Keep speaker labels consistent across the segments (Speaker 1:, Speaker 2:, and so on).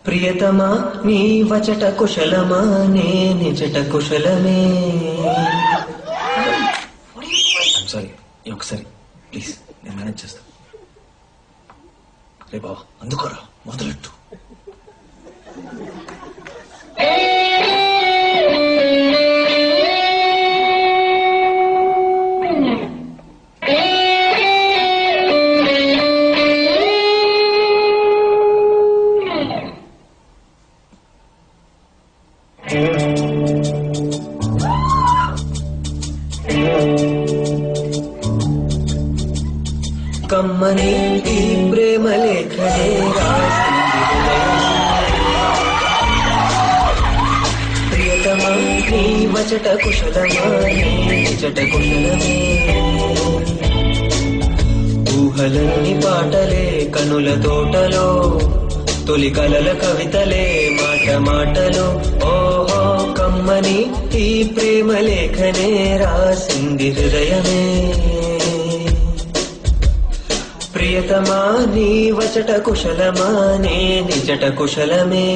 Speaker 1: ప్రియతమా నీ వచట కుశలమా నే నిజట కుశలమే.
Speaker 2: సారీ ఒకసారి ప్లీజ్ నేను మేనేజ్ చేస్తా. రే బావా అందుకోరా మొదలెట్టు.
Speaker 1: కమ్మని ఈ ప్రేమ లేఖనే రాసింది ప్రియతమా నీ వచట కుశలమా నిజట కుశలమే. ఊహలన్నీ పాటలే కనుల తోటలో తొలి కలల కవితలే మాట మాటలో. ఓహో కమ్మని ఈ ప్రేమ లేఖనే రాసింది హృదయమే. ప్రియతమా నీ వచట కుశలమా నే నిజట కుశలమే.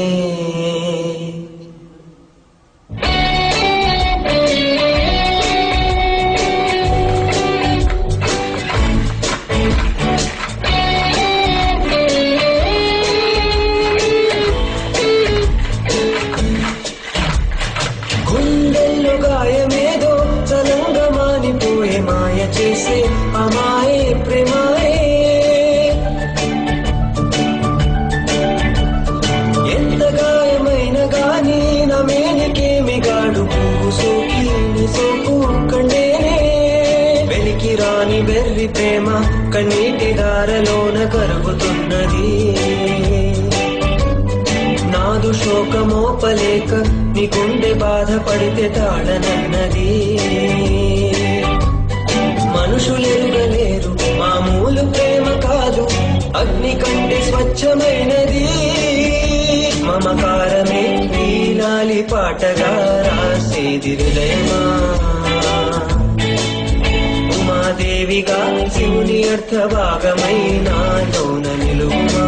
Speaker 1: గుండెల్లో గాయమేదో చలంగా మానిపోయే మాయ చేసే అమాయే ప్రేమాయే. ఎంత గాయమైన గాని నా మేనికేమి గాడు పువ్వు సోకి సోకు కండేనే. వెలికి రాని వెర్రి ప్రేమ కన్నీటి దారలోన కరుగుతున్నది. నాదు శోకమోపలేక నీ గుండె బాధపడితే తాళనన్నది. మనుషులెరుగలేరు మామూలు ప్రేమ కాదు అగ్ని కంటే స్వచ్ఛమైనది. మమకారమే నీలాలి పాటగా రాసేది హృదయమా. ఉమాదేవిగా శివుని అర్థ భాగమై నాలోన నిలువుమా.